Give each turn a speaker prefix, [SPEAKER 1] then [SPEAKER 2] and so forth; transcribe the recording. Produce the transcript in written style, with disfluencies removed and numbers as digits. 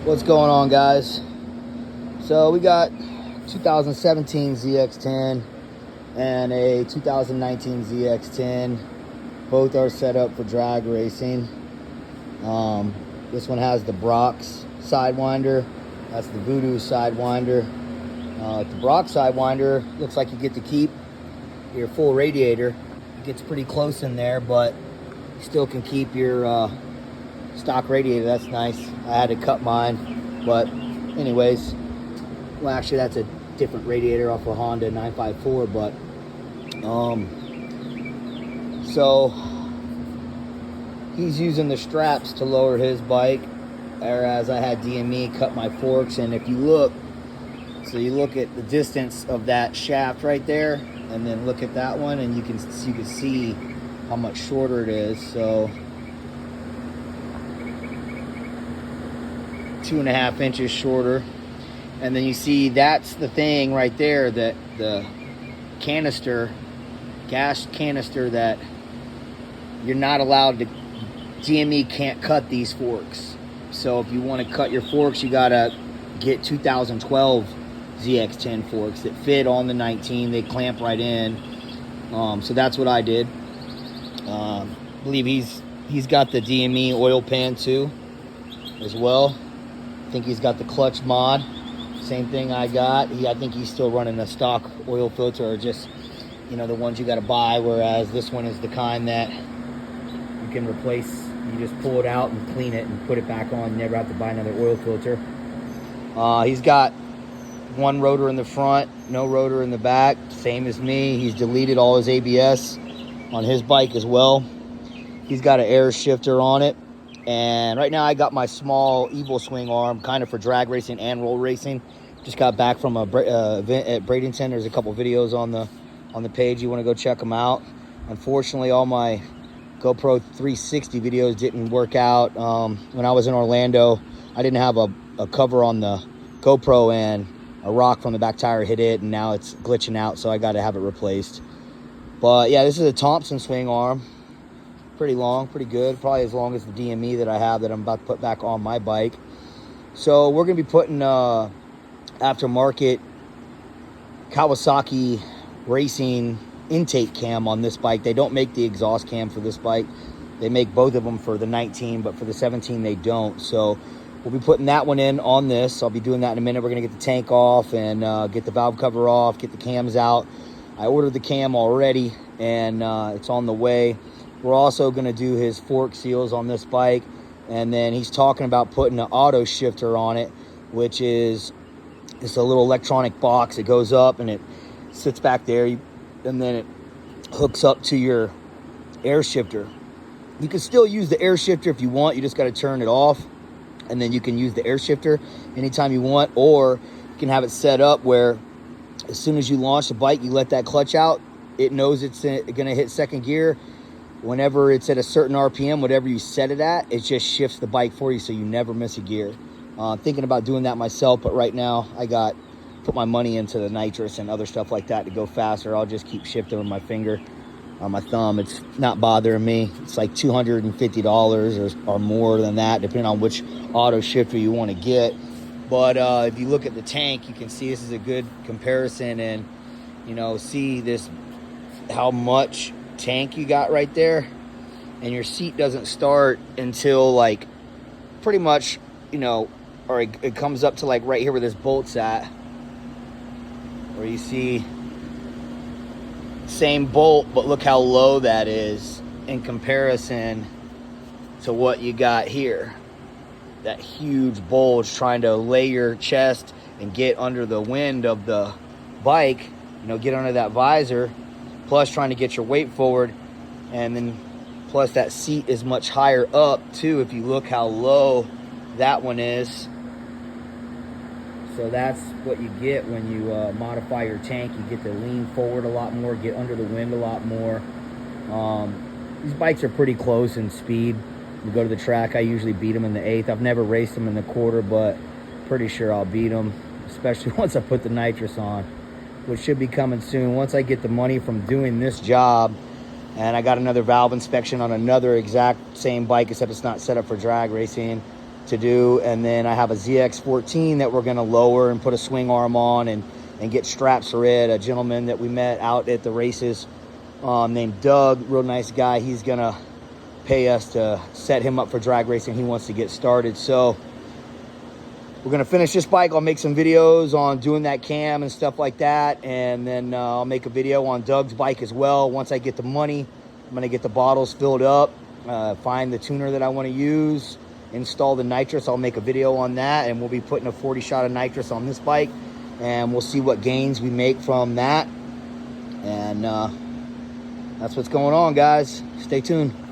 [SPEAKER 1] What's going on, guys? So we got 2017 ZX10 and a 2019 ZX10. Both are set up for drag racing. This one has the Brox Sidewinder. That's the Voodoo Sidewinder. The Brox Sidewinder looks like you get to keep your full radiator. It gets pretty close in there, but you still can keep your stock radiator. That's nice. I had to cut mine, but anyways, well, actually that's a different radiator off a Honda 954, but so he's using the straps to lower his bike, whereas I had DME cut my forks. And if you look, so you look at the distance of that shaft right there, and then look at that one, and you can see how much shorter it is. So 2.5 inches shorter. And then you see that's the thing right there, that the canister, gas canister, that you're not allowed to, DME can't cut these forks. So if you want to cut your forks, you gotta get 2012 ZX10 forks that fit on the 19. They clamp right in. So that's what I did. I believe he's got the DME oil pan too as well. I think he's got the clutch mod, same thing I got. I think he's still running a stock oil filter, or just, you know, the ones you got to buy, whereas this one is the kind that you can replace. You just pull it out and clean it and put it back on. You never have to buy another oil filter. He's got one rotor in the front, no rotor in the back, same as me. He's deleted all his ABS on his bike as well. He's got an air shifter on it. And right now I got my small Evil swing arm, kind of for drag racing and roll racing. Just got back from a event at Bradenton. There's a couple videos on the page. You want to go check them out. Unfortunately, all my GoPro 360 videos didn't work out. When I was in Orlando, I didn't have a cover on the GoPro, and a rock from the back tire hit it, and now it's glitching out, so I got to have it replaced. But yeah, this is a Thompson swing arm. Pretty long, pretty good. Probably as long as the DME that I have that I'm about to put back on my bike. So we're going to be putting aftermarket Kawasaki racing intake cam on this bike. They don't make the exhaust cam for this bike. They make both of them for the 19, but for the 17 they don't. So we'll be putting that one in on this. I'll be doing that in a minute. We're going to get the tank off and get the valve cover off, get the cams out. I ordered the cam already, and it's on the way. We're also going to do his fork seals on this bike, and then he's talking about putting an auto shifter on it, which is just a little electronic box. It goes up and it sits back there, and then it hooks up to your air shifter. You can still use the air shifter if you want. You just got to turn it off, and then you can use the air shifter anytime you want, or you can have it set up where as soon as you launch the bike, you let that clutch out. It knows it's going to hit second gear. Whenever it's at a certain RPM, whatever you set it at, it just shifts the bike for you, so you never miss a gear. Thinking about doing that myself, but right now I put my money into the nitrous and other stuff like that to go faster. I'll just keep shifting with my finger on my thumb. It's not bothering me. It's like $250 or more than that, depending on which auto shifter you want to get. But if you look at the tank, you can see this is a good comparison, and you know, see this, how much tank you got right there. And your seat doesn't start until like pretty much, you know, or it comes up to like right here where this bolt's at, where you see same bolt, but look how low that is in comparison to what you got here. That huge bulge trying to lay your chest and get under the wind of the bike, you know, get under that visor, plus trying to get your weight forward. And then plus that seat is much higher up too, if you look how low that one is. So that's what you get when you modify your tank. You get to lean forward a lot more, get under the wind a lot more. These bikes are pretty close in speed. We go to the track, I usually beat them in the 1/8. I've never raced them in the 1/4, but pretty sure I'll beat them, especially once I put the nitrous on, which should be coming soon. Once I get the money from doing this job, and I got another valve inspection on another exact same bike, except it's not set up for drag racing. to do. And then I have a ZX14 that we're going to lower and put a swing arm on and get straps for it. A gentleman that we met out at the races named Doug, real nice guy. He's going to pay us to set him up for drag racing. He wants to get started. So we're going to finish this bike. I'll make some videos on doing that cam and stuff like that. And then I'll make a video on Doug's bike as well. Once I get the money, I'm going to get the bottles filled up, find the tuner that I want to use, install the nitrous. I'll make a video on that, and we'll be putting a 40 shot of nitrous on this bike, and we'll see what gains we make from that. And that's what's going on, guys. Stay tuned.